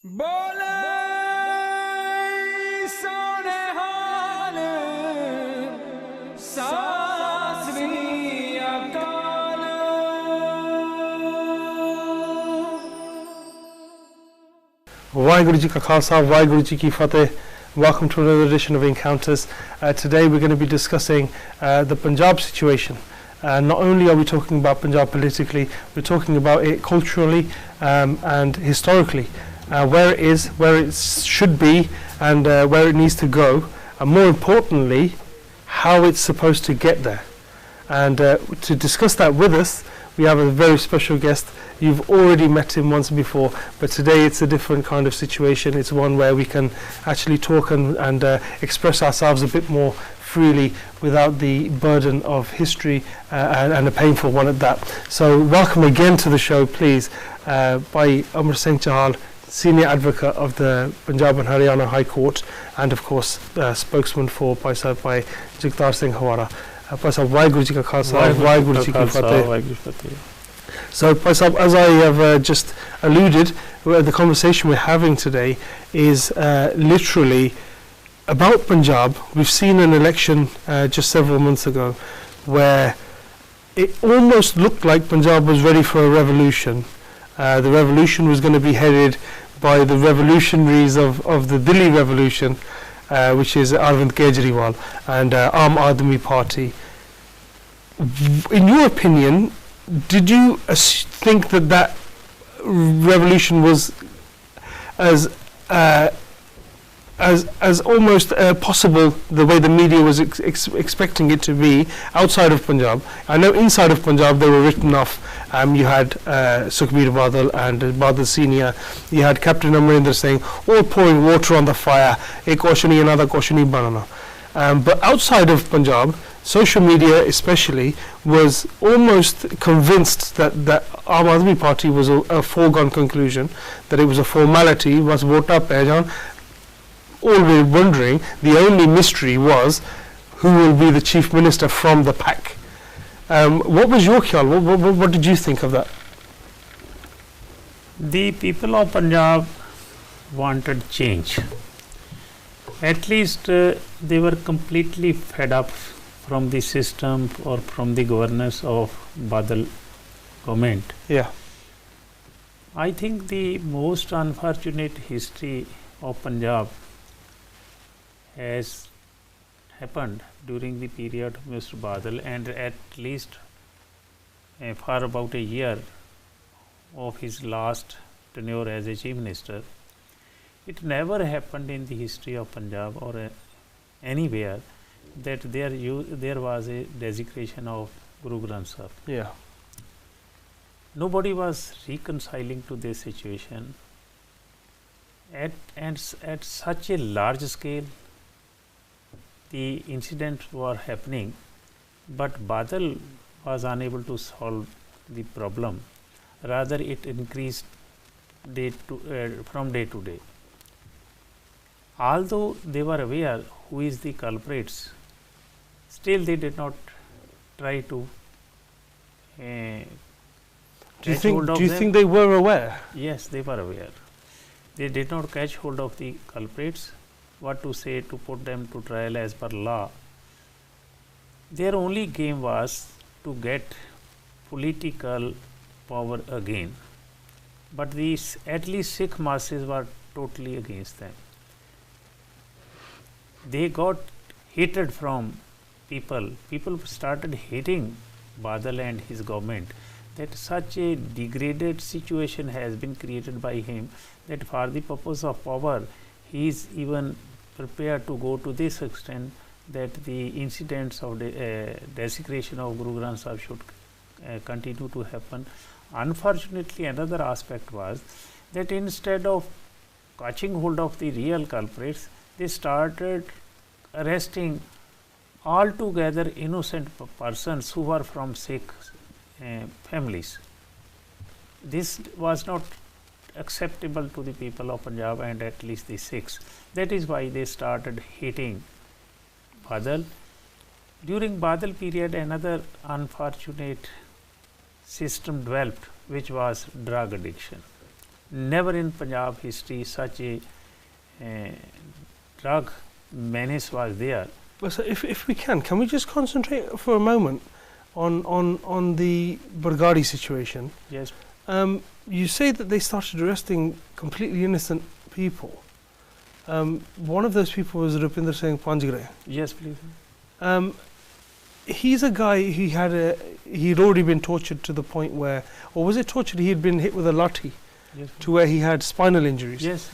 बोले सोने हाल सासरी अकाल। Waheguru Ji Ka Khalsa, Waheguru Ji Ki Fateh. Welcome to another edition of Encounters. Today we're going to be discussing the Punjab situation. Not only are we talking about Punjab politically, we're talking about it culturally and historically. Where it is, where it should be, and where it needs to go, and more importantly, how it's supposed to get there. And to discuss that with us, we have a very special guest. You've already met him once before, but today it's a different kind of situation. It's one where we can actually talk and express ourselves a bit more freely without the burden of history and a painful one at that. So welcome again to the show, please, by Amar Singh Chahal, Senior Advocate of the Punjab and Haryana High Court, and of course spokesman for Bhai Jagtar Singh Hawara. Bhai Sahab, Waheguru Ji Ka Khalsa, Waheguru Ji Ki Fateh. So, Bhai Sahab, as I have just alluded, the conversation we're having today is literally about Punjab. We've seen an election just several months ago where it almost looked like Punjab was ready for a revolution. The revolution was going to be headed by the revolutionaries of the Delhi revolution, which is Arvind Kejriwal and Aam Aadmi Party. In your opinion, did you think that revolution was as almost possible the way the media was expecting it to be outside of Punjab? I know inside of Punjab they were written off. You had Sukhbir Badal and Badal Senior. You had Captain Amarinder Singh, all pouring water on the fire. Ek question nahi, another question nahi banana. But outside of Punjab, social media especially was almost convinced that Aam Aadmi Party was a foregone conclusion, that it was a formality, was vota pejan. All we're wondering, the only mystery was who will be the chief minister from the pack. What was your khayal? What did you think of that? The people of Punjab wanted change. At least they were completely fed up from the system or from the governance of Badal government. Yeah. I think the most unfortunate history of Punjab has happened during the period of Mr. Badal, and at least for about a year of his last tenure as a chief minister. It never happened in the history of Punjab or anywhere that there was a desecration of Guru Granth Sahib. Yeah. Nobody was reconciling to this situation at such a large scale. The incidents were happening, but Badal was unable to solve the problem. Rather, it increased from day to day. Although they were aware who is the culprits, still they did not try to Do you think they were aware? Yes, they were aware. They did not catch hold of the culprits. What to say, to put them to trial as per law. Their only game was to get political power again. But these, at least Sikh masses were totally against them. They got hated from people. People started hating Badal and his government, that such a degraded situation has been created by him, that for the purpose of power, he is even prepared to go to this extent that the incidents of desecration of Guru Granth Sahib should continue to happen. Unfortunately, another aspect was that instead of catching hold of the real culprits, they started arresting altogether innocent persons who were from Sikh families. This was not acceptable to the people of Punjab and at least the Sikhs. That is why they started hating Badal. During Badal period, another unfortunate system developed, which was drug addiction. Never in Punjab history such a drug menace was there. But so if we can we just concentrate for a moment on the Barghadi situation? Yes. You say that they started arresting completely innocent people. One of those people was Rupinder Singh Panjgre. Yes, please. He's a guy he'd already been tortured to the point where, or was it tortured? He had been hit with a lathi Yes. to where he had spinal injuries. Yes.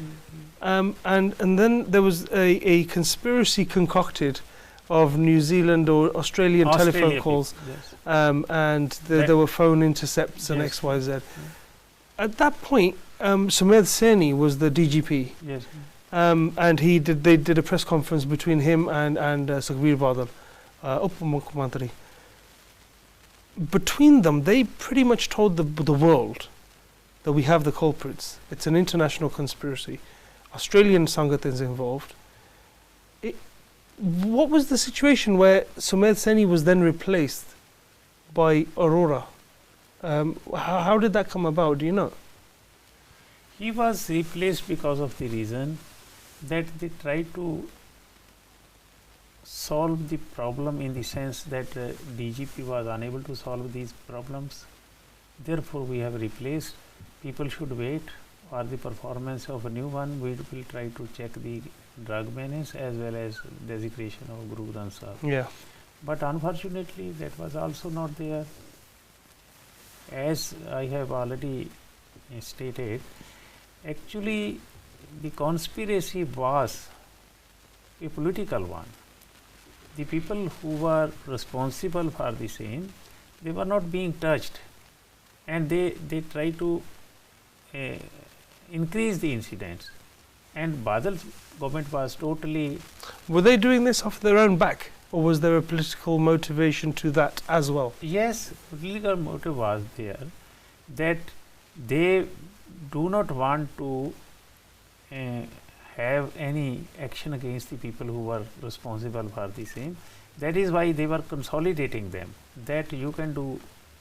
And then there was a conspiracy concocted of New Zealand or Australian Australia telephone people, calls, Yes. and That- there were phone intercepts and Yes. XYZ. At that point, Sumed Seni was the DGP, Yes. and they did a press conference between him and Sukhbir Badal, Up Mukhyamantri. Between them, they pretty much told the world that we have the culprits. It's an international conspiracy. Australian Sangat is involved. What was the situation where Sumed Seni was then replaced by Aurora? How did that come about? Do you know? He was replaced because of the reason that they tried to solve the problem in the sense that DGP was unable to solve these problems. Therefore, we have replaced. People should wait for the performance of a new one. We will try to check the drug menace as well as desecration of Guru Granth Sahib. Yeah. But unfortunately, that was also not there. As I have already stated, actually the conspiracy was a political one. The people who were responsible for the same, they were not being touched, and they tried to increase the incidents. And Badal's government was totally. Were they doing this off their own back, or was there a political motivation to that as well? Yes, political motive was there, that they do not want to have any action against the people who were responsible for the same. That is why they were consolidating them, that you can do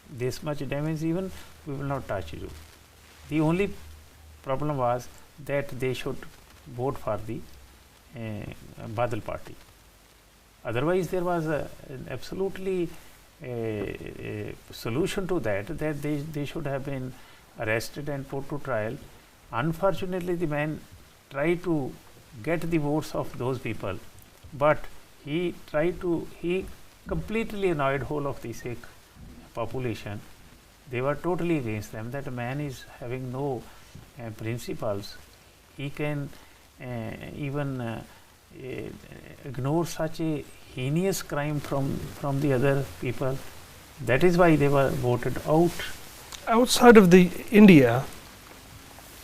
this much damage, even we will not touch you. The only problem was that they should vote for the Badal party. Otherwise, there was an absolutely a solution to that they should have been arrested and put to trial. Unfortunately, the man tried to get the votes of those people, but he completely annoyed whole of the Sikh population. They were totally against them, that a man is having no principles. He can even ignore such a heinous crime from the other people. That is why they were voted out. Outside of India,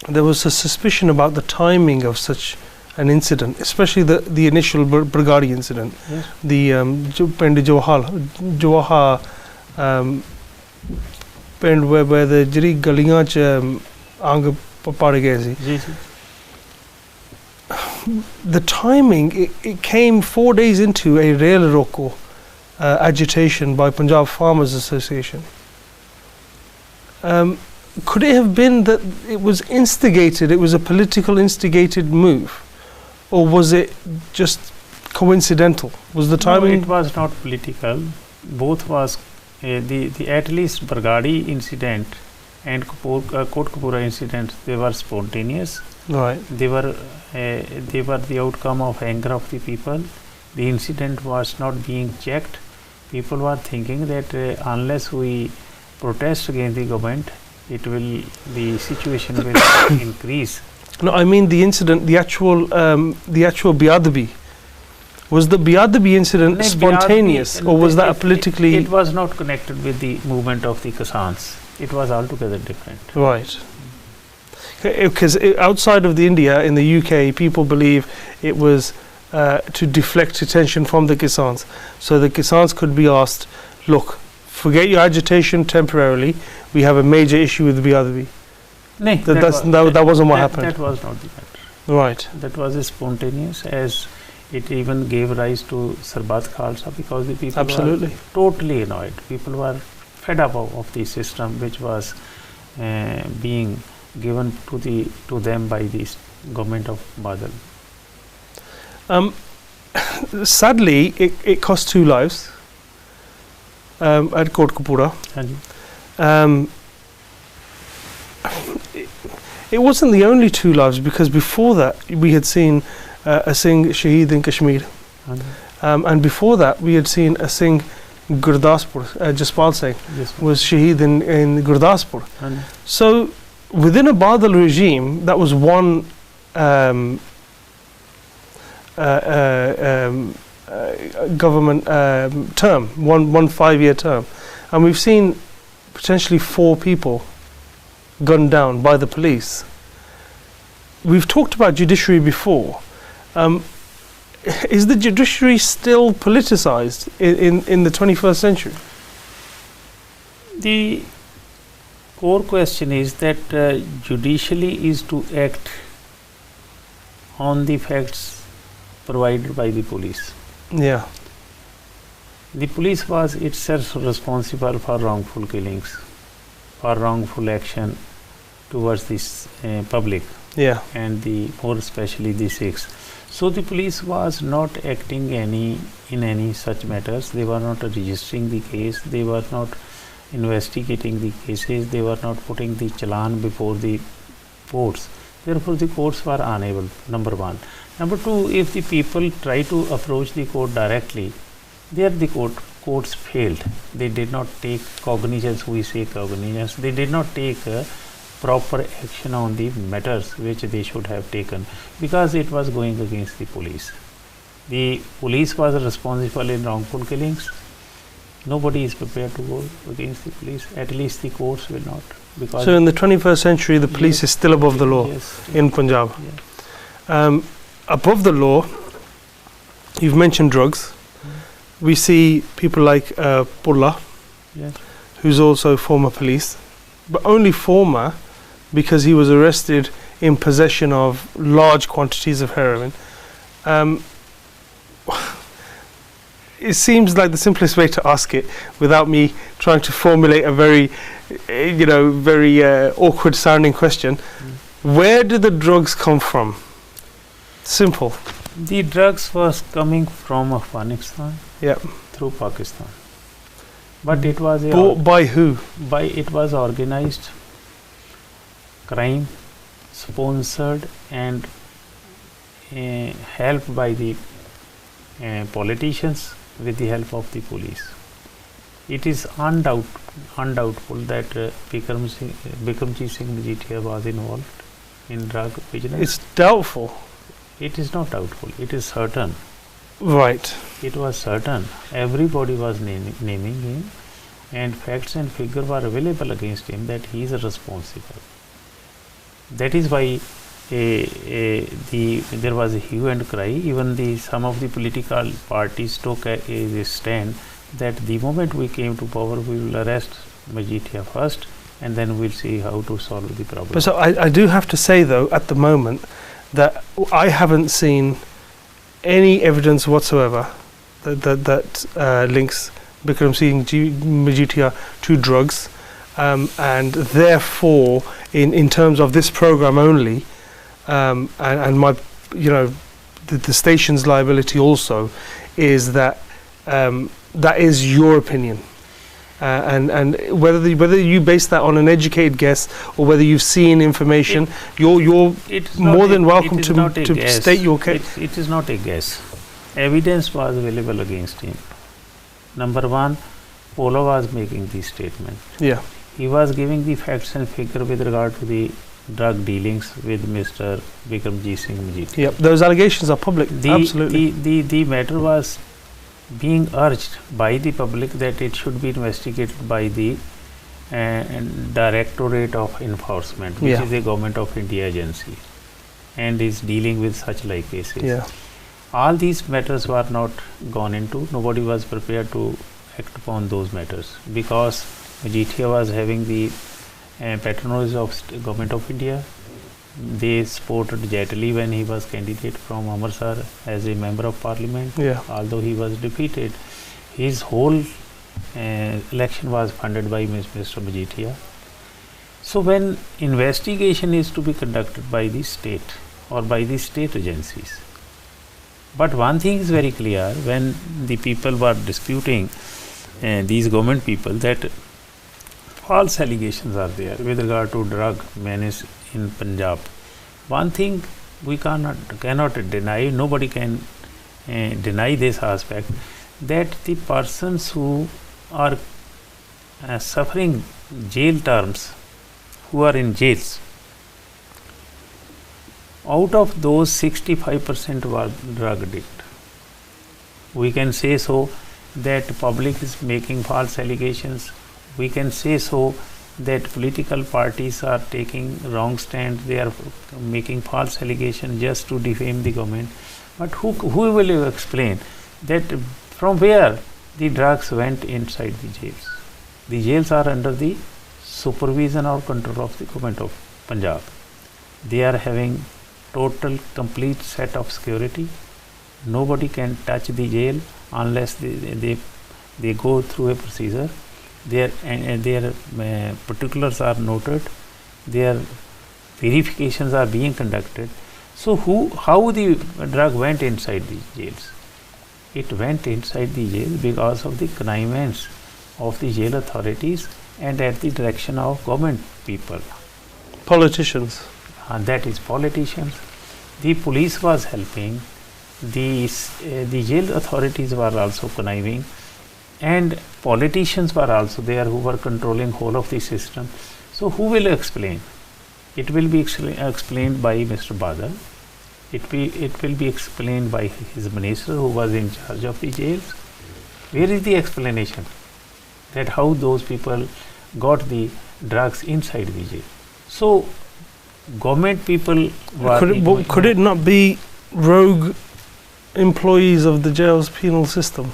there was a suspicion about the timing of such an incident, especially the initial Barghadi incident. Yes. The Pind Joha Pind where the jiri galiyan ch ang pade gaye si. The timing, it came 4 days into a Rail Roko agitation by Punjab Farmers Association. Could it have been that it was instigated, it was a political instigated move, or was it just coincidental? Was the timing? No, it was not political. Both was the at least Barghadi incident and Kotkapura incident. They were spontaneous. Right. They were the outcome of anger of the people. The incident was not being checked. People were thinking that unless we protest against the government, the situation will increase. No, I mean the incident, the actual Biadabi. Was the Biadabi incident spontaneous, or was that a politically? It was not connected with the movement of the Kisans. It was altogether different. Right. Because outside of India, in the UK, people believe it was to deflect attention from the Kisans. So the Kisans could be asked, look, forget your agitation temporarily. We have a major issue with Biadabi. That wasn't what happened. That was not the matter. Right. That was spontaneous, as it even gave rise to Sarbat Khalsa, because the people Absolutely. were totally annoyed. People were fed up of the system which was being given to them by the government of Badal. Sadly, it cost 2 lives at Kotkapura. It wasn't the only 2 lives, because before that we had seen a Singh Shaheed in Kashmir, and before that we had seen a Singh Gurdaspur, Jaspal Singh was Shaheed in Gurdaspur. So within a Badal regime, that was one government term, one 5-year term, and we've seen potentially 4 people gunned down by the police. We've talked about judiciary before. Is the judiciary still politicized in the 21st century? The core question is that judicially is to act on the facts provided by the police. Yeah. The police was itself responsible for wrongful killings, for wrongful action towards this public, Yeah. and more especially the Sikhs. So the police was not acting in any such matters. They were not registering the case. They were not investigating the cases. They were not putting the challan before the courts. Therefore, the courts were unable. Number 1. Number 2, if the people try to approach the court directly, there the courts failed. They did not take cognizance. We say cognizance. They did not take proper action on the matters which they should have taken, because it was going against the police. The police was responsible in wrongful killings. Nobody is prepared to go against the police. At least the courts will not. Because So in the 21st century, the police is still above the law Yes. in Punjab. Yeah. Above the law, you've mentioned drugs. We see people like Pulla, Yes. who's also former police, but only former because he was arrested in possession of large quantities of heroin. It seems like the simplest way to ask it, without me trying to formulate a very awkward sounding question. Where did the drugs come from? Simple. The drugs was coming from Afghanistan Yeah. through Pakistan, but it was Bought by who? it was organized crime, sponsored and helped by the politicians with the help of the police. It is undoubtful that Bikramjit Singh Majeethia was involved in drug business. It's doubtful. It is not doubtful. It is certain. Right. It was certain. Everybody was naming him, and facts and figures were available against him that he is responsible. That is why there was a hue and cry. Even some of the political parties took a stand that the moment we came to power, we will arrest Majeethia first, and then we'll see how to solve the problem. But so I do have to say, though, at the moment, that I haven't seen any evidence whatsoever that links Bikram Singh Majeethia to drugs, and therefore, in terms of this program only, and my, the station's liability also is that that is your opinion. And whether you base that on an educated guess or whether you've seen information, you're more than welcome to state your case. It is not a guess. Evidence was available against him. Number 1, Polo was making the statement. Yeah. He was giving the facts and figures with regard to the drug dealings with Mr. Bikramjit Singh Majeethia. Yep. Those allegations are public. Absolutely. The matter was being urged by the public that it should be investigated by the Directorate of Enforcement, which is a Government of India agency, and is dealing with such like cases. Yeah. All these matters were not gone into. Nobody was prepared to act upon those matters because Majeethia was having the patronage of Government of India. They supported Jetli when he was candidate from Amritsar as a member of parliament. Yeah. Although he was defeated, his whole election was funded by Mr. Majeethia. So when investigation is to be conducted by the state or by the state agencies, but one thing is very clear, when the people were disputing, these government people, that false allegations are there with regard to drug menace in Punjab. One thing we cannot deny, nobody can deny this aspect, that the persons who are suffering jail terms, who are in jails, out of those 65% were drug addict. We can say so that public is making false allegations. We can say so that political parties are taking wrong stand. They are making false allegations just to defame the government. But who will explain that from where the drugs went inside the jails? The jails are under the supervision or control of the government of Punjab. They are having total complete set of security. Nobody can touch the jail unless they go through a procedure. Their particulars are noted. Their verifications are being conducted. So how the drug went inside the jails? It went inside the jail because of the connivance of the jail authorities and at the direction of government people. Politicians. That is politicians. The police was helping. The jail authorities were also conniving, and politicians were also there who were controlling whole of the system. So who will explain? It will be explained by Mr. Badal. It will be explained by his minister who was in charge of the jails. Where is the explanation that how those people got the drugs inside the jail? So government people were... Could it not be rogue employees of the jail's penal system?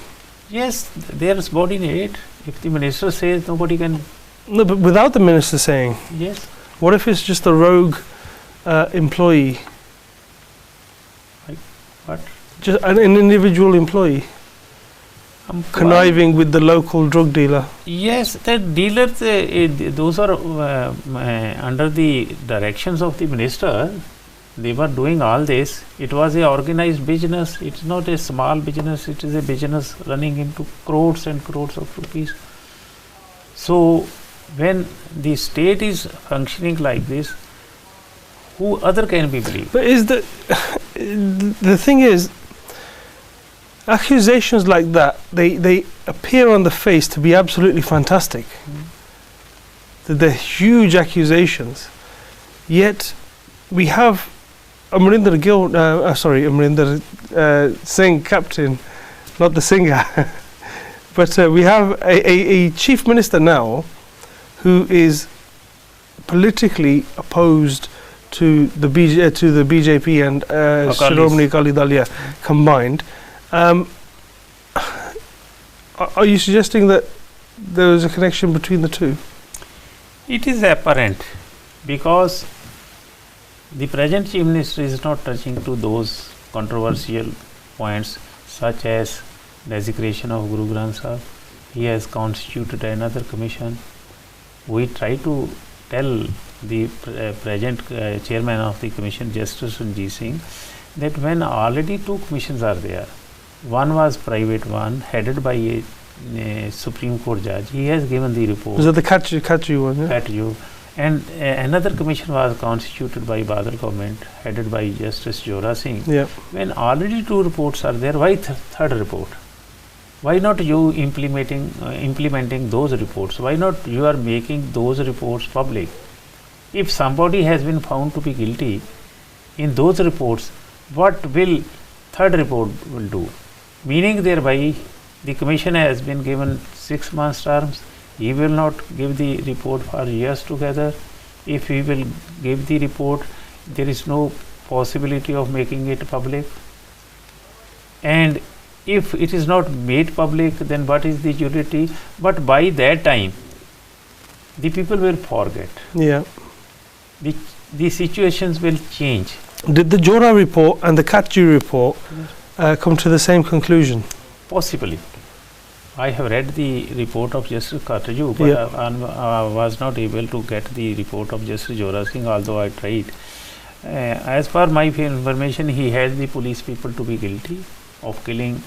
Yes, they are subordinate. If the minister says, nobody can... No, but without the minister saying. Yes. What if it's just a rogue employee? What? Just an individual employee conniving with the local drug dealer. Yes, that dealers, those are under the directions of the minister. They were doing all this. It was a organized business. It's not a small business. It is a business running into crores and crores of rupees. So when the state is functioning like this, who other can be believed? But is the thing is, accusations like that, they appear on the face to be absolutely fantastic. They're huge accusations. Yet we have Amrinder Singh, captain, not the singer. But we have a chief minister now who is politically opposed to the BJP and Shiromani Akali Dal combined. Are you suggesting that there is a connection between the two? It is apparent because the present chief minister is not touching to those controversial points such as desecration of Guru Granth Sahib. He has constituted another commission. We try to tell the present chairman of the commission, Justice Ranjit Singh, that when already two commissions are there, one was private one headed by a Supreme Court judge. He has given the report. Was that the Katju one? Yeah? Katju. And another commission was constituted by Badal government headed by Justice Jora Singh. Yeah. When already two reports are there, why third report? Why not you implementing those reports? Why not you are making those reports public? If somebody has been found to be guilty in those reports, what will third report will do? Meaning thereby the commission has been given 6 months terms. He will not give the report for years together. If he will give the report, there is no possibility of making it public. And if it is not made public, then what is the utility? But by that time, the people will forget. Yeah. The situations will change. Did the Jora report and the Katju report come to the same conclusion? Possibly. I have read the report of Justice Kataju, but Yeah. I was not able to get the report of Justice Jora Singh, although I tried. As per my information, he has the police people to be guilty of killing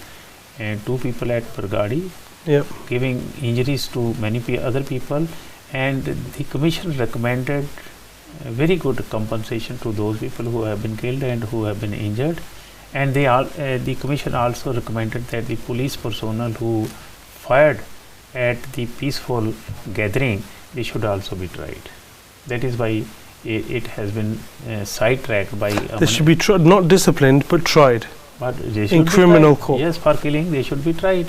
2 people at Bargadi, Yep. giving injuries to many other people, and the commission recommended very good compensation to those people who have been killed and who have been injured, and the commission also recommended that the police personnel who fired at the peaceful gathering, they should also be tried. That is why it has been sidetracked by They should be not disciplined but tried. but they should in be criminal tried. court. Yes, for killing they should be tried.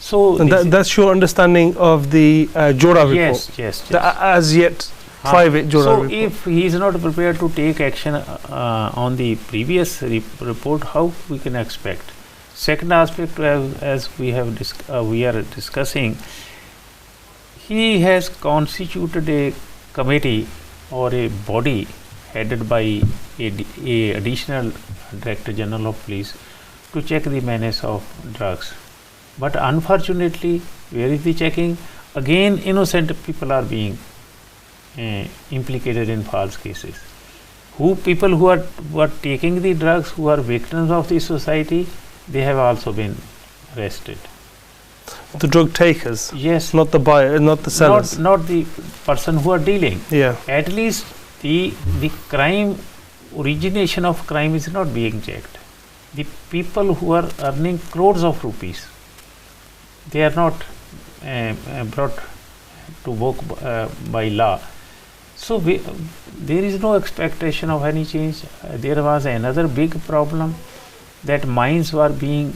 So And this is- that's your understanding of the Jora report? yes, yes, The yes. as yet private Jora So report. if he is not prepared to take action on the previous report, how we can expect? Second aspect, as we are discussing, he has constituted a committee or a body headed by a additional Director General of Police to check the menace of drugs. But unfortunately, where is the checking? Again, innocent people are being implicated in false cases. People who are taking the drugs, who are victims of the society, they have also been arrested. The drug takers, Yes, not the buyer, not the sellers. not the person who are dealing. Yeah. At least the crime, origination of crime is not being checked. The people who are earning crores of rupees, they are not brought to book by law. So there is no expectation of any change. There was another big problem that mines were being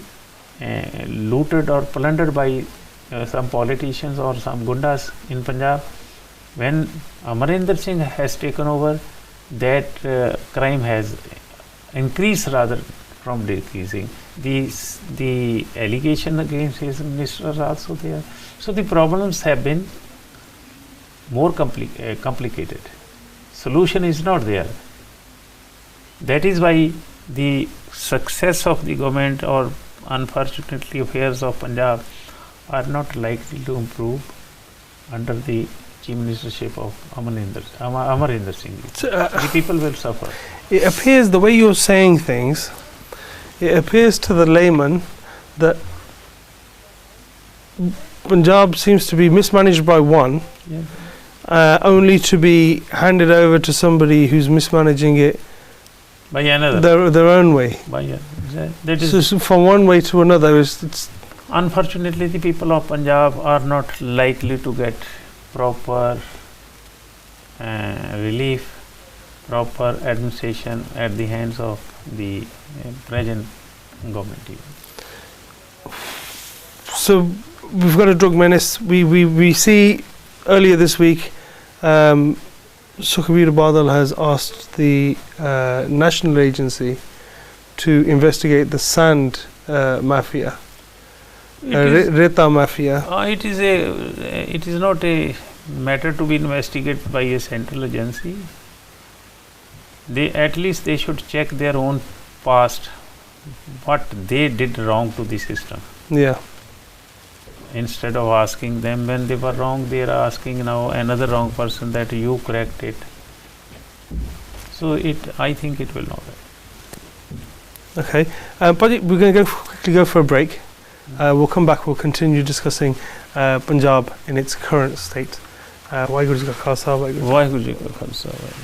looted or plundered by some politicians or some gundas in Punjab. When Amarinder Singh has taken over, that crime has increased rather from decreasing. The allegation against his minister are also there. So the problems have been more complicated. Solution is not there. That is why the success of the government, or unfortunately affairs of Punjab, are not likely to improve under the chief ministership of Amarinder Singh. So, The people will suffer. it appears, the way you're saying things, it appears to the layman that Punjab seems to be mismanaged by one, Yeah. only to be handed over to somebody who's mismanaging it By another. their own way. That is So from one way to another, it's unfortunately the people of Punjab are not likely to get proper relief, proper administration at the hands of the present government. so we've got a drug menace. We see earlier this week, Sukhbir Badal has asked the national agency to investigate the sand mafia, Reta mafia. It is not a matter to be investigated by a central agency. At least they should check their own past, what they did wrong to the system. Yeah. Instead of asking them when they were wrong, they are asking now another wrong person that you correct it. So I think it will not happen. Okay. But we're going to quickly go for a break. We'll come back. We'll continue discussing Punjab in its current state. Waheguru Ji Ka Khalsa, Waheguru Ji Ki Waheguru Ji Ka Khalsa, Waheguru Ji Ki Fateh.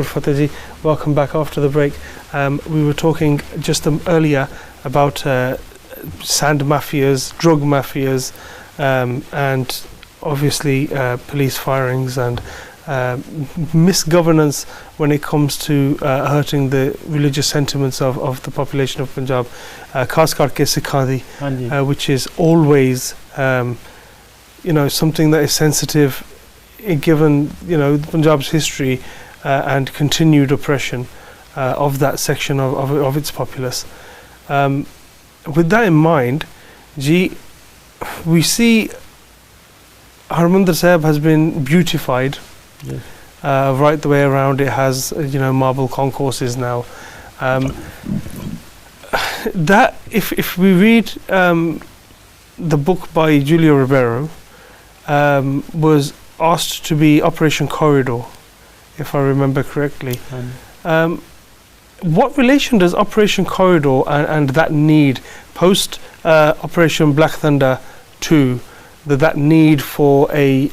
Fateh Ji, welcome back after the break. We were talking just earlier about sand mafias, drug mafias, and obviously police firings and misgovernance when it comes to hurting the religious sentiments of the population of Punjab, khas karke Sikhan di, Hanji. which is always something that is sensitive, given Punjab's history and continued oppression of that section of its populace. With that in mind, we see Harmandir Sahib has been beautified. Yes. Right the way around. It has marble concourses now. That if we read the book by Julio Ribeiro, was asked to be Operation Corridor, if I remember correctly. What relation does Operation Corridor and that need post Operation Black Thunder 2, that need for a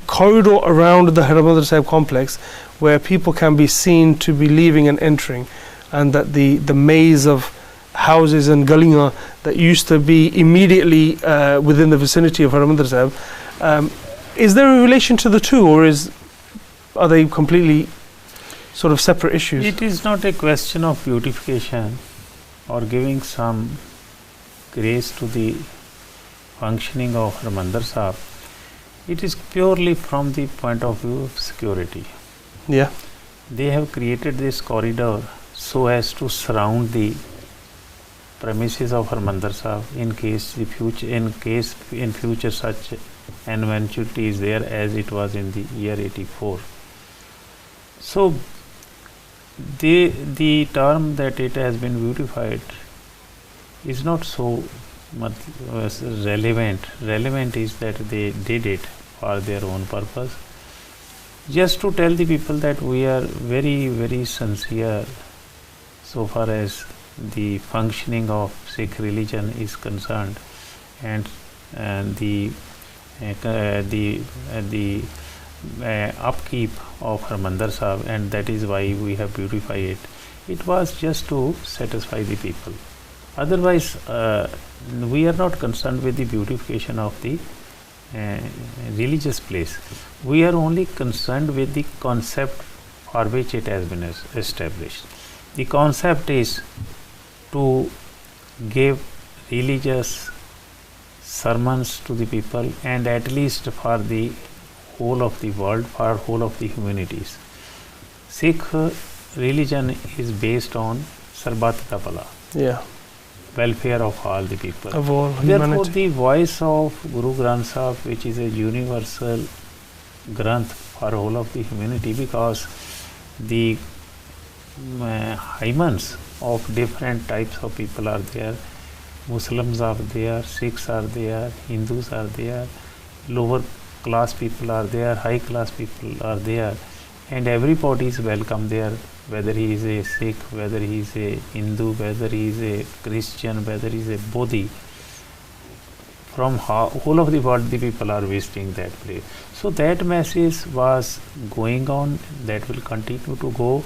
corridor around the Harmandir Sahib complex where people can be seen to be leaving and entering, and that the maze of houses and galiyan that used to be immediately within the vicinity of Harmandir Sahib, is there a relation to the two, or are they completely sort of separate issues? It is not a question of beautification or giving some grace to the functioning of Harmandir Sahib. It is purely from the point of view of security. Yeah. They have created this corridor so as to surround the premises of Harmandir Sahib in case in future such an eventuality is there, as it was in the year 84. So the term that it has been beautified is not so much relevant. Relevant is that they did it for their own purpose, just to tell the people that we are very, very sincere so far as the functioning of Sikh religion is concerned, and the upkeep of Harmandir Sahib, and that is why we have beautified it. It was just to satisfy the people. Otherwise, we are not concerned with the beautification of the religious place. We are only concerned with the concept for which it has been established. The concept is to give religious sermons to the people, and at least for the whole of the world, for whole of the humanities. Sikh religion is based on Sarbat Ka Bhala, Yeah. welfare of all the people. Of all Therefore, humanity. the voice of Guru Granth Sahib, which is a universal Granth for whole of the humanity, because the hymens of different types of people are there. Muslims are there, Sikhs are there, Hindus are there, lower class people are there, high class people are there, and everybody is welcome there, whether he is a Sikh, whether he is a Hindu, whether he is a Christian, whether he is a Bodhi. From whole of the world the people are visiting that place. So that message was going on, that will continue to go,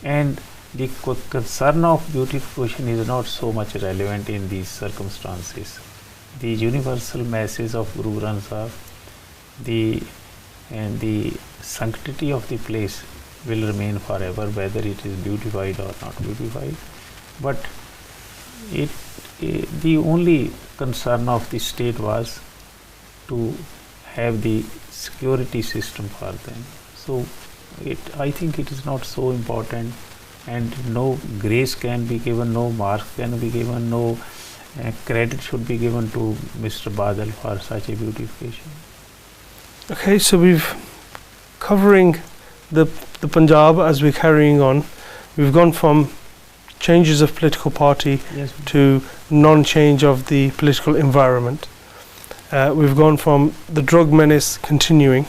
and the concern of beautification is not so much relevant in these circumstances. The universal message of Guru Granth Sahib, the sanctity of the place will remain forever, whether it is beautified or not beautified. But the only concern of the state was to have the security system for them. So I think it is not so important, and no grace can be given, no mark can be given, no credit should be given to Mr. Badal for such a beautification. Okay, so we've covering the Punjab as we're carrying on. We've gone from changes of political party Yes. to non-change of the political environment. We've gone from the drug menace continuing.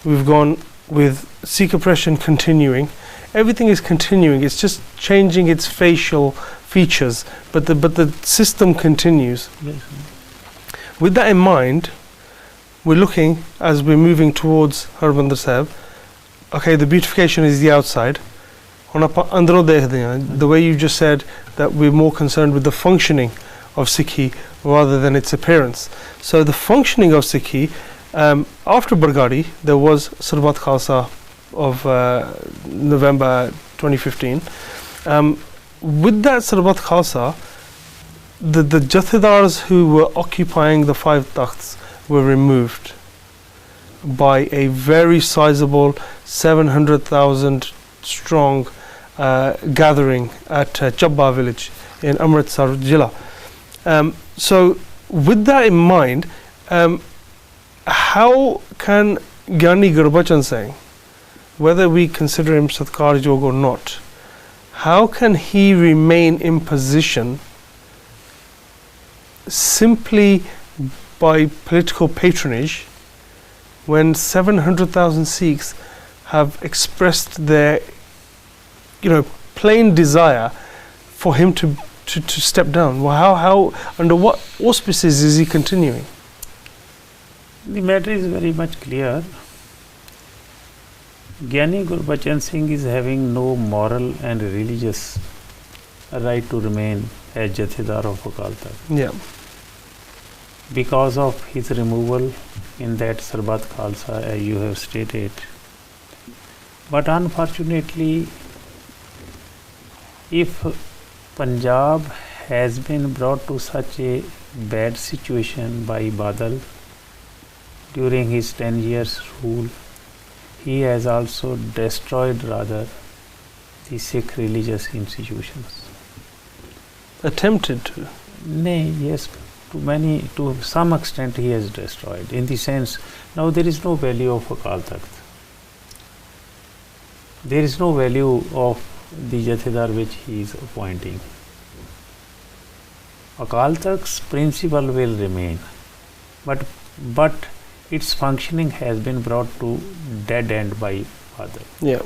We've gone with Sikh oppression continuing. Everything is continuing. It's just changing its facial features, but the system continues. Yes. With that in mind, we're looking, as we're moving towards Harmandir Sahib, okay, the beautification is the outside. ਹੁਣ ਆਪਾਂ ਅੰਦਰੋਂ ਦੇਖਦੇ ਹਾਂ, the way you just said that we're more concerned with the functioning of Sikhi rather than its appearance. So the functioning of Sikhi, After Bargadi, there was Sarbat Khalsa of November 2015. With that Sarbat Khalsa, the Jathedars who were occupying the 5 takhts were removed by a very sizable 700,000 strong gathering at Chabba village in Amritsar Jilla. So with that in mind, how can Gyani Gurbachan Singh, whether we consider him Satkar Jog or not, how can he remain in position simply by political patronage when 700,000 Sikhs have expressed their plain desire for him to step down? Well, how under what auspices is he continuing? The matter is very much clear. Gyani Gurbachan Singh is having no moral and religious right to remain as Jathedar of Akal Takht. Yeah. Because of his removal in that Sarbat Khalsa, as you have stated. But unfortunately, if Punjab has been brought to such a bad situation by Badal during his 10 years rule, he has also destroyed rather the Sikh religious institutions. Attempted to. Nay, yes, to some extent he has destroyed. In the sense, now there is no value of Akal Takht. There is no value of the Jathedar which he is appointing. Akal Takht's principle will remain, but its functioning has been brought to dead end by Badal. Yeah.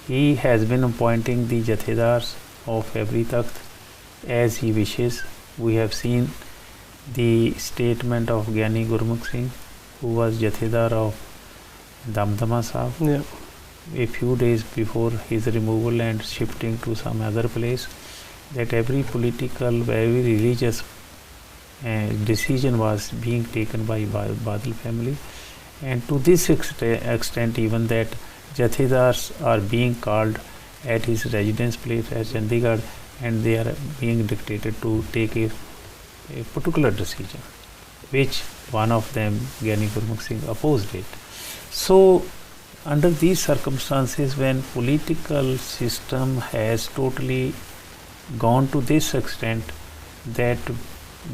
He has been appointing the Jathedars of every Takht as he wishes. We have seen the statement of Gyani Gurmukh Singh, who was Jathedar of Damdama Sahib, Yeah. a few days before his removal and shifting to some other place, that every political, very religious decision was being taken by Badal family, and to this extent even that Jathedars are being called at his residence place at Chandigarh, and they are being dictated to take a particular decision, which one of them, Gyani Gurmukh Singh, opposed it. So under these circumstances, when political system has totally gone to this extent that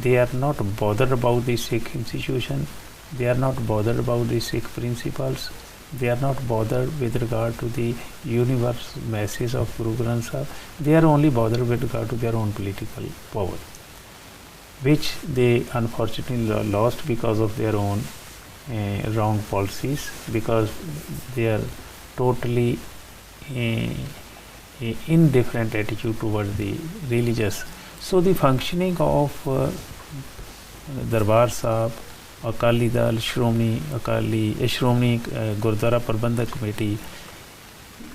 they are not bothered about the Sikh institution, they are not bothered about the Sikh principles, they are not bothered with regard to the universal message of Guru Granth Sahib, they are only bothered with regard to their own political power, which they unfortunately lost because of their own wrong policies, because they are totally indifferent attitude towards the religious. So the functioning of Darbar Sahib, Akali Dal, Shromani Gurdwara Prabandhak Committee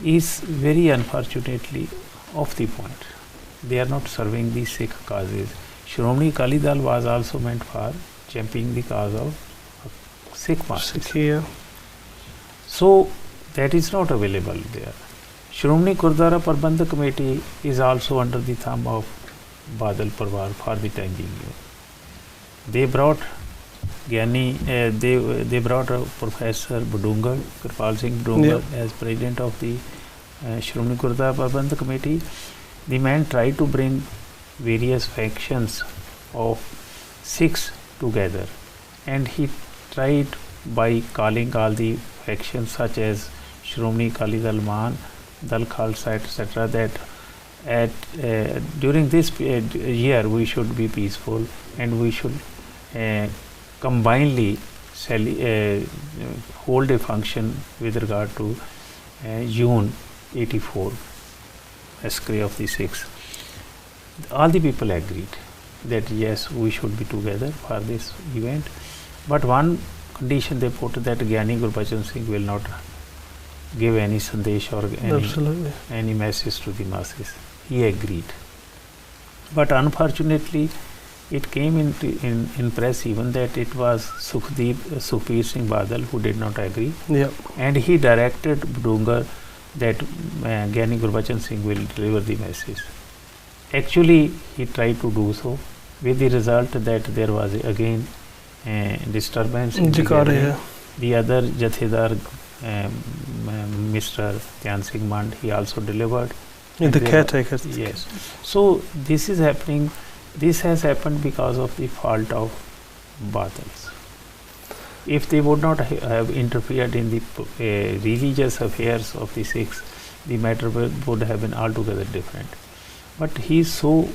is very unfortunately off the point. They are not serving the Sikh causes. Shromani Akali Dal was also meant for championing the cause of Sikh masses. Yeah. So that is not available there. Shromani Gurdwara Prabandhak Committee is also under the thumb of Badal Parvar for the time being. They brought they brought Professor Budungar, Kirpal Singh Budungar, as president of the Shromani Gurdwara Prabandhak Committee. The man tried to bring various factions of Sikhs together, and he tried by calling all the factions such as Shromani Akali Dal Man, Dal Khalsa, etc., that during this year we should be peaceful and we should combinedly hold a function with regard to June 84 massacre of the Sikhs. All the people agreed that yes, we should be together for this event, but one condition they put, that Gyani Gurbachan Singh will not give any sandesh or any message to the masses. He agreed, but unfortunately It came in press even that it was Sukhbir Singh Badal who did not agree, Yeah. and he directed Budungar that Gyani Gurbachan Singh will deliver the message. Actually, he tried to do so, with the result that there was again disturbance in the Jikare, gathering. yeah. The other Jathedar, Mr. Dhyan Singh Mand, he also delivered. The And there- caretaker. Yes. So this is happening. This has happened because of the fault of Badals. If they would not have interfered in the religious affairs of the Sikhs, the matter would have been altogether different. But he is so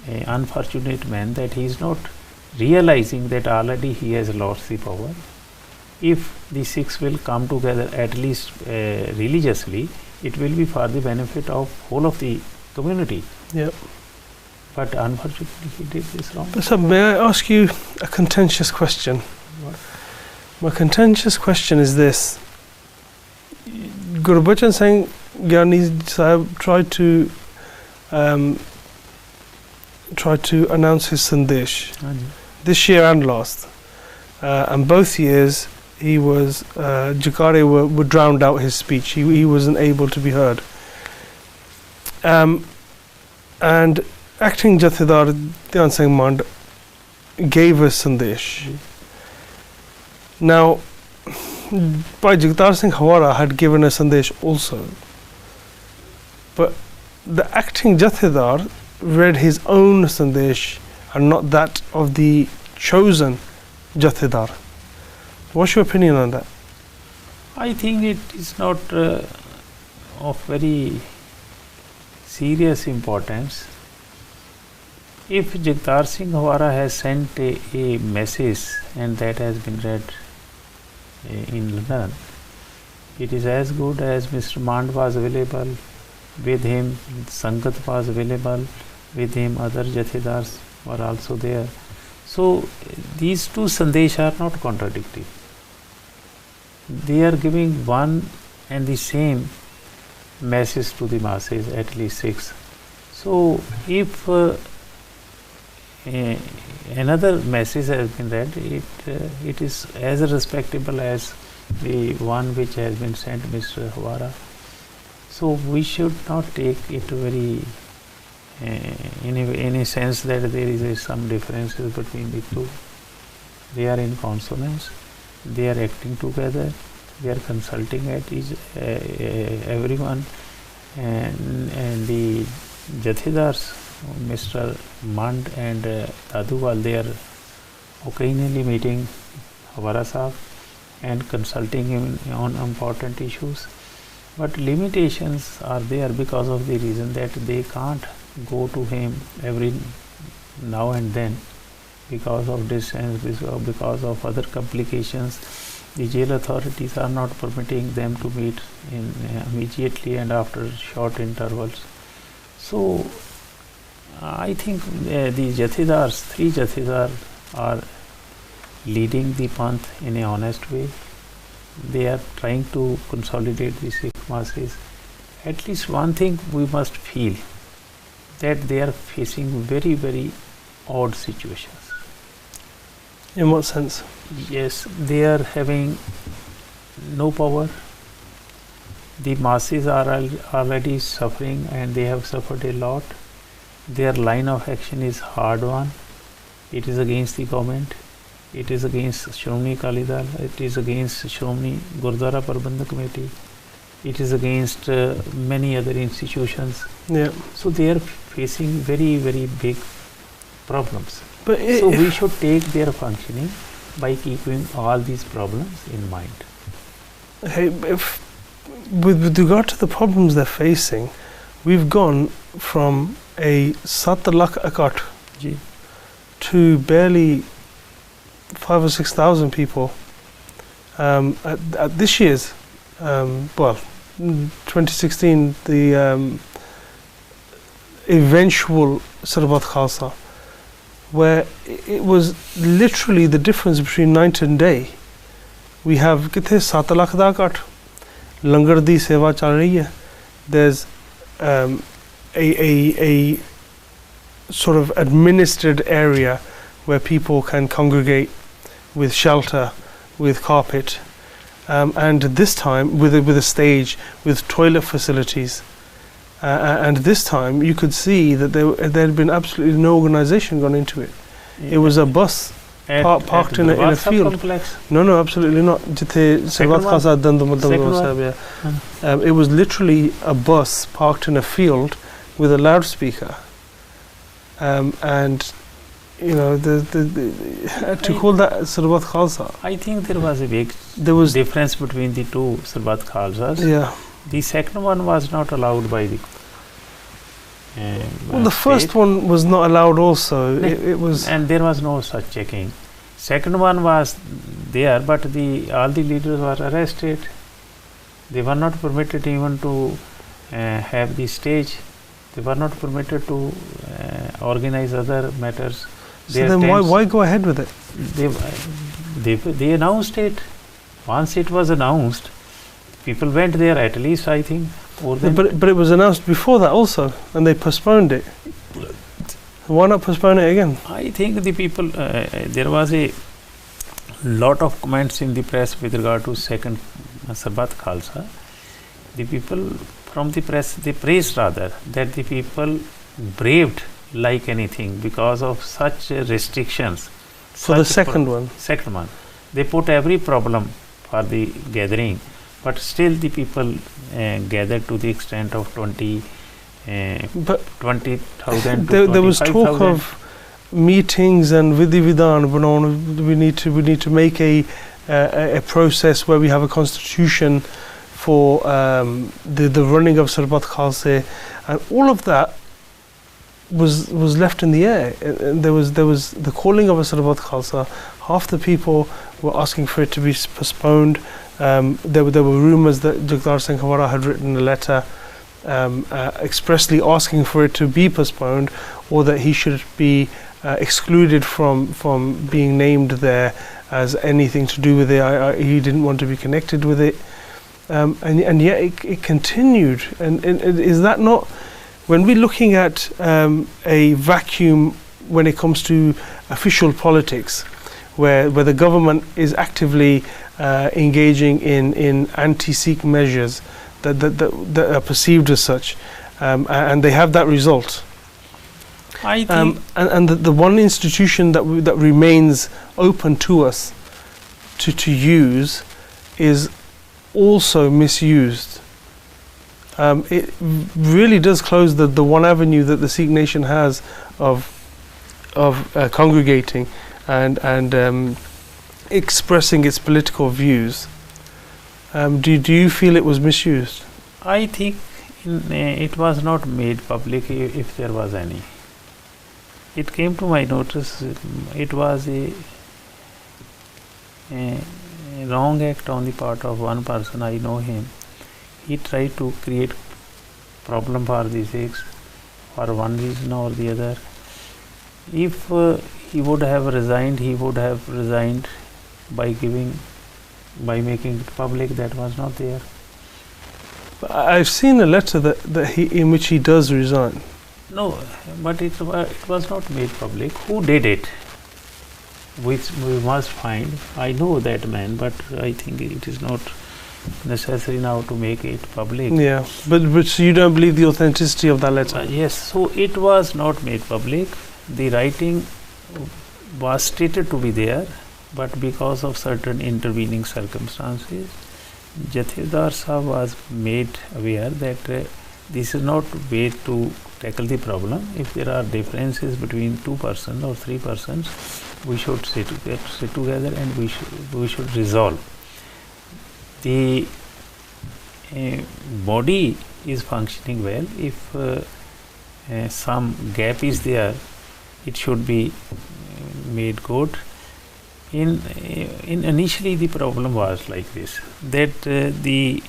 unfortunate man that he is not realizing that already he has lost the power. If the Sikhs will come together at least religiously, it will be for the benefit of whole of the community. Yeah. But unfortunately, he did this wrong. So may I ask you a contentious question? What? My contentious question is this. Gurbachan Singh Gyani Sahib tried to announce his Sandesh this year and last. And both years he was Jikare were drowned out his speech. He wasn't able to be heard. And acting Jathedar Dhyan Singh Mand gave us Sandesh. Now, Bhai Jagtar Singh Hawara had given a Sandesh also. But the acting Jathedar read his own Sandesh and not that of the chosen Jathedar. What's your opinion on that? I think it is not of very serious importance. If Jagtar Singh Hawara has sent a message and that has been read in London, it is as good as Mr. Mand was available, with him Sangat was available, with him other Jathedars were also there. So these two Sandesh are not contradictory. They are giving one and the same message to the masses, at least 6. So if another message has been read, it is as respectable as the one which has been sent Mr. Hawara. So we should not take it very in a sense that there is some differences between the two. They are in consonance, they are acting together, they are consulting at everyone, and the Jathedars, Mr. Mand and Daduwal, they are occasionally meeting Hawara Sahib and consulting him on important issues. But limitations are there because of the reason that they can't go to him every now and then because of distance, because of other complications. The jail authorities are not permitting them to meet immediately and after short intervals. So I think the Jathedars, 3 Jathedars, are leading the Panth in a honest way. They are trying to consolidate the Sikh masses. At least one thing we must feel, that they are facing very, very odd situations. In what sense? Yes, they are having no power. The masses are already suffering and they have suffered a lot. Their line of action is hard one. It is against the government. It is against Shromani Akali Dal. It is against Shromani Gurdwara Prabandhak Committee. It is against many other institutions. Yeah. So they are facing very, very big problems. But So we should take their functioning by keeping all these problems in mind. hey, with regard to the problems they're facing, we've gone from a 7 lakh akut Ji. to barely 5,000 or 6,000 people at this year's 2016, the eventual Sarbat Khalsa, where it was literally the difference between night and day. We have kithe 7 lakh da akut, langar di seva chal rahi hai. There's a sort of administered area where people can congregate with shelter, with carpet, and this time with a stage, with toilet facilities. And this time you could see that there had been absolutely no organisation gone into it. It was a bus parked in a field. Complex. No, absolutely not. Second one? It was literally a bus parked in a field with a loudspeaker. And you know, to call that Sarbat Khalsa. I think there was a big There was difference between the two Sarbat Khalsas. yeah. The second one was not allowed by the Well, the first state, one was not allowed. Also, No. it was. and there was no such checking. Second one was there, but all the leaders were arrested. They were not permitted even to have the stage. They were not permitted to organize other matters. So Their then tents- why go ahead with it? they announced it. Once it was announced, people went there at least, I think. More than But it was announced before that also, and they postponed it. Why not postpone it again? I think the people, there was a lot of comments in the press with regard to second Sarbat Khalsa. The people from the press, they praised rather that the people braved like anything because of such restrictions. For the such second one. Second one. They put every problem for the gathering, but still the people gathered to the extent of But 20,000 to there was talk 25,000. of meetings and Vidhi Vidhan. We need to make a process where we have a constitution for the running of Sarbat Khalsa, and all of that was left in the air. There was the calling of a Sarbat Khalsa. Half the people were asking for it to be postponed. There were rumours that Jagtar Singh Hawara had written a letter expressly asking for it to be postponed, or that he should be excluded from being named there as anything to do with it. He didn't want to be connected with it, and yet it continued. And is that not, when we're looking at a vacuum when it comes to official politics, where the government is actively engaging in anti-Sikh measures that are perceived as such, and they have that result. I think And the one institution that remains open to us to use is also misused. It really does close the one avenue that the Sikh nation has of congregating and expressing its political views. Do you feel it was misused? I think it was not made public, if there was any. It came to my notice. It was a wrong act on the part of one person. I know him. He tried to create problem for the Sikhs for one reason or the other. If he would have resigned, he would have resigned by making it public. That was not there. I've seen a letter in which he does resign. No, but it was not made public. Who did it? Which we must find. I know that man, but I think it is not necessary now to make it public. Yeah, but so you don't believe the authenticity of that letter? Yes, so it was not made public. The writing was stated to be there, but because of certain intervening circumstances, Jathedar Sahab was made aware that this is not way to tackle the problem. If there are differences between 2 persons or 3 persons, we should sit together and we should resolve. The body is functioning well. If some gap is there, it should be made good. In initially the problem was like this, that the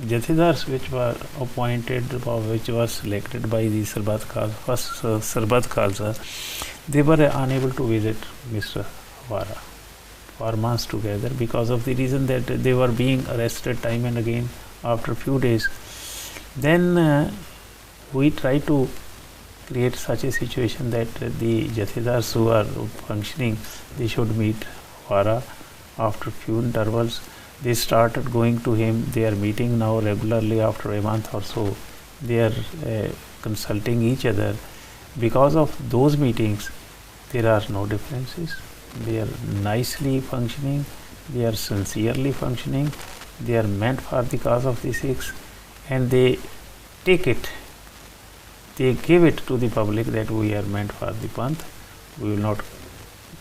Jathedars which were appointed or which were selected by the Sarbat Khalsa, they were unable to visit Mr. Hawara for months together because of the reason that they were being arrested time and again after a few days. Then we tried to create such a situation that the Jathedars who are functioning, they should meet Wara after few intervals. They started going to him. They are meeting now regularly after a month or so. They are consulting each other. Because of those meetings, there are no differences. They are nicely functioning. They are sincerely functioning. They are meant for the cause of the Sikhs, and they take it. They give it to the public that we are meant for the Panth. We will not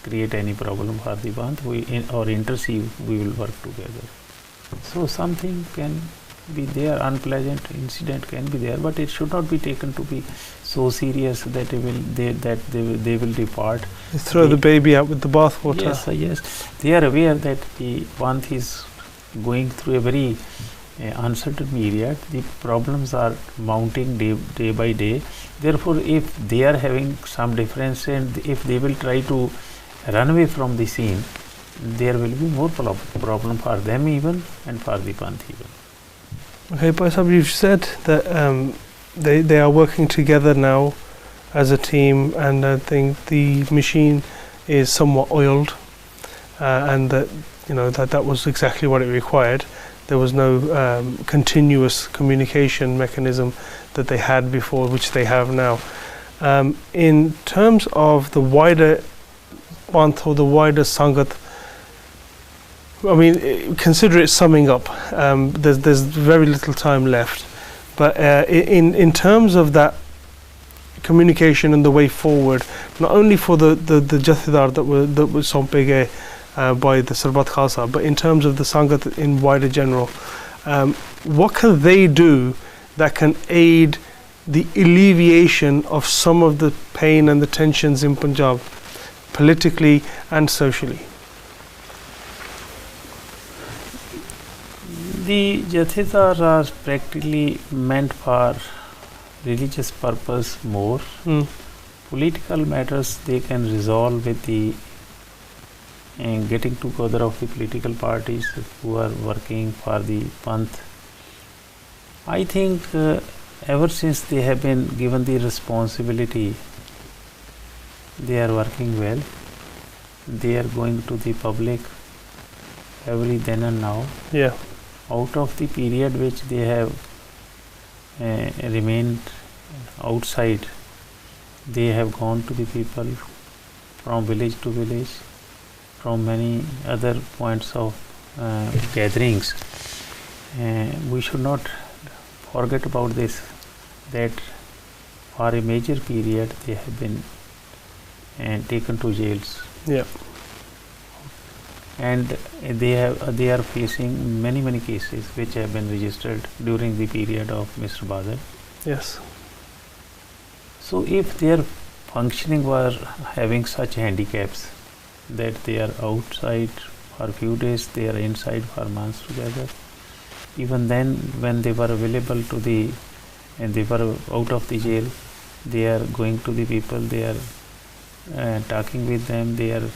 create any problem for the Panth. Or intercede, we will work together. So something can be there, unpleasant incident can be there, but it should not be taken to be so serious that they will depart. They throw the baby out with the bathwater. Yes, yes. They are aware that the Panth is going through a very uncertain period. The problems are mounting day by day. Therefore, if they are having some difference and if they will try to run away from the scene, there will be more problem for them even and for the Panth even. Okay, but you've said that they are working together now as a team, and I think the machine is somewhat oiled, and that that was exactly what it required. There was no continuous communication mechanism that they had before, which they have now. In terms of the wider Panth or the wider Sangat, I mean, consider it summing up. There's very little time left, but in terms of that communication and the way forward, not only for the Jathedar that was Sompege by the Sarbat Khalsa, but in terms of the Sangat in wider general, what can they do that can aid the alleviation of some of the pain and the tensions in Punjab, politically and socially? The Jathedars are practically meant for religious purpose more. Political matters they can resolve with the getting together of the political parties who are working for the Panth. I think ever since they have been given the responsibility, they are working well. They are going to the public every then and now. Yeah. Out of the period which they have remained outside, they have gone to the people from village to village, from many other points of gatherings. We should not forget about this, that for a major period they have been taken to jails. Yeah. And they are facing many cases which have been registered during the period of Mr. Badal. Yes. So if their functioning were having such handicaps that they are outside for a few days, they are inside for months together, even then when they were available and they were out of the jail, they are going to the people, they are talking with them, they are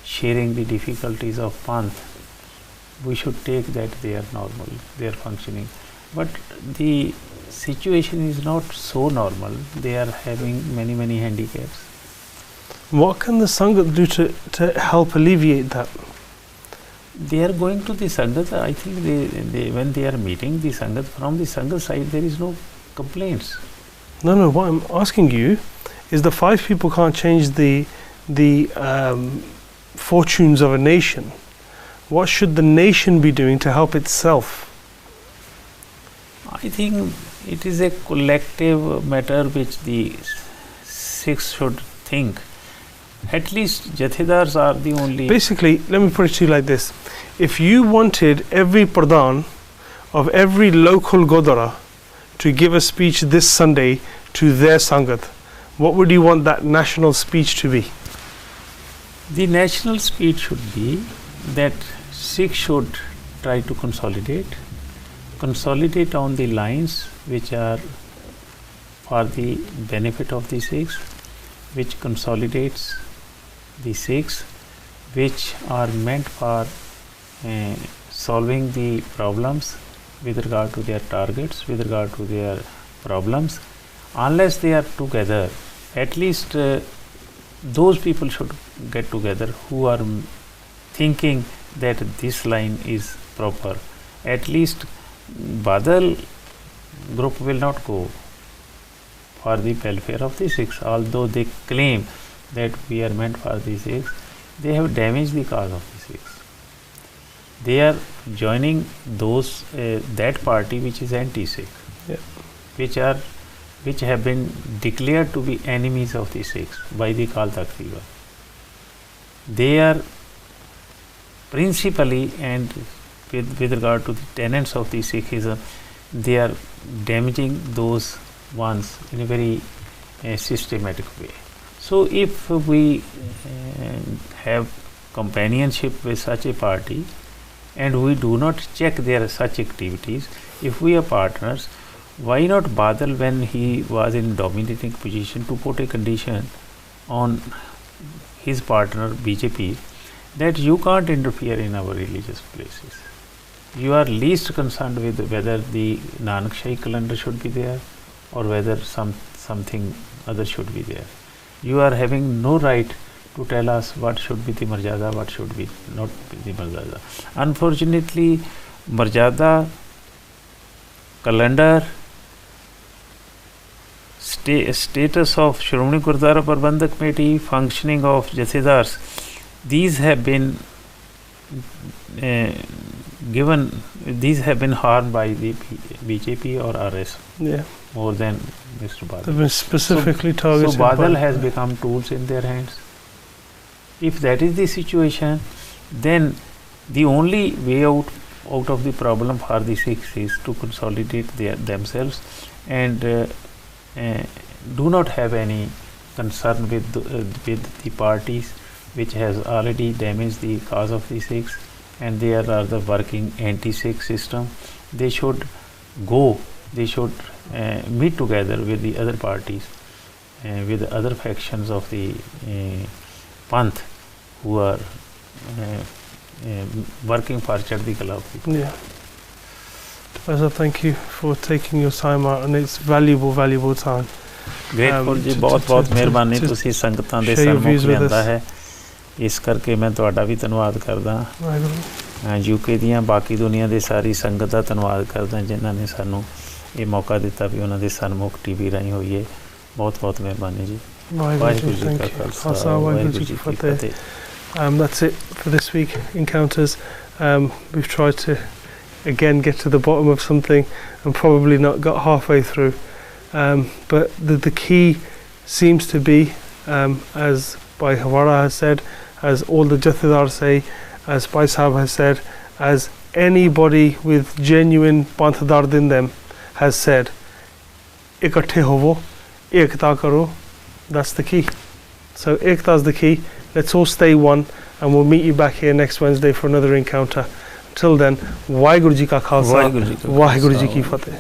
sharing the difficulties of Panth. We should take that they are normal, they are functioning. But the situation is not so normal. They are having many handicaps. What can the Sangat do to help alleviate that? They are going to the Sangat. I think they when they are meeting the Sangat, from the Sangat side there is no complaints. No, what I'm asking you is the 5 people can't change the fortunes of a nation. What should the nation be doing to help itself? I think it is a collective matter which the Sikhs should think. At least Jathedars are the only... Basically, let me put it to you like this. If you wanted every Pradhan of every local Godara to give a speech this Sunday to their Sangat, what would you want that national speech to be? The national speech should be that Sikhs should try to consolidate on the lines which are for the benefit of the Sikhs, which consolidates the Sikhs, which are meant for solving the problems with regard to their targets, with regard to their problems. Unless they are together, at least those people should get together who are thinking that this line is proper. At least Badal group will not go for the welfare of the Sikhs, although they claim that we are meant for the Sikhs. They have damaged the cause of the Sikhs. They are joining those that party which is anti-Sikh, Yeah. which have been declared to be enemies of the Sikhs by the Akal Takht Diwan. They are principally, and with regard to the tenets of the Sikhism, they are damaging those ones in a very systematic way. So if we have companionship with such a party and we do not check their such activities, if we are partners, why not Badal, when he was in dominating position, to put a condition on his partner BJP that you can't interfere in our religious places. You are least concerned with whether the Nanak Shahi calendar should be there or whether something other should be there. You are having no right to tell us what should be the Marjada, what should be not be the Marjada. Unfortunately, Marjada, calendar, status of Shromani Gurdwara Prabandhak Committee, functioning of Jathedars, these have been these have been harmed by the BJP or RS Yeah. more than Mr. Badal. They've been specifically targeted. So Badal by- has become tools in their hands. If that is the situation, then the only way out of the problem for the Sikhs is to consolidate themselves and do not have any concern with the parties which has already damaged the cause of the Sikhs, and they are the working anti-Sikh system. They should go, they should meet together with the other parties, with the other factions of the Panth who are working for Chardhi Kala of people. Yeah. Professor, thank you for taking your time out, and it's valuable time. Grateful ਜੀ, ਬਹੁਤ ਬਹੁਤ ਮਿਹਰਬਾਨੀ, ਤੁਸੀਂ ਸੰਗਤਾਂ ਦੇ share your ਸਨਮੁਖ views with ਲਿਆਂਦਾ us. ਹੈ, ਇਸ ਕਰਕੇ ਮੈਂ ਤੁਹਾਡਾ ਵੀ ਧੰਨਵਾਦ ਕਰਦਾ। ਵਾਹਿਗੁਰੂ। ਯੂਕੇ ਦੀਆਂ ਬਾਕੀ ਦੁਨੀਆ ਦੇ ਸਾਰੀ ਸੰਗਤ ਦਾ ਧੰਨਵਾਦ ਕਰਦਾ ਜਿਨ੍ਹਾਂ ਨੇ ਸਾਨੂੰ ਇਹ ਮੌਕਾ ਦਿੱਤਾ ਵੀ ਉਹਨਾਂ ਦੇ ਸਨਮੁਖ ਟੀਵੀ ਰਾਹੀਂ ਹੋਈਏ। ਬਹੁਤ ਬਹੁਤ ਮਿਹਰਬਾਨੀ ਜੀ। ਵਾਹਿਗੁਰੂ ਜੀ ਕਾ ਖਾਲਸਾ, ਵਾਹਿਗੁਰੂ ਜੀ ਕੀ ਫਤਿਹ। That's it for this week, Encounters. We've tried to again get to the bottom of something and probably not got halfway through. But the key seems to be, as Bhai Hawara has said, as all the Jathedars say, as Bhai Sahab has said, as anybody with genuine Panthadard in them has said, Ikatthe hovo, ekta karo. That's the key. So ekta is the key. Let's all stay one, and we'll meet you back here next Wednesday for another encounter. Until then, Vaheguru Ji Ka Khalsa, Vaheguru Ji Ki Fateh.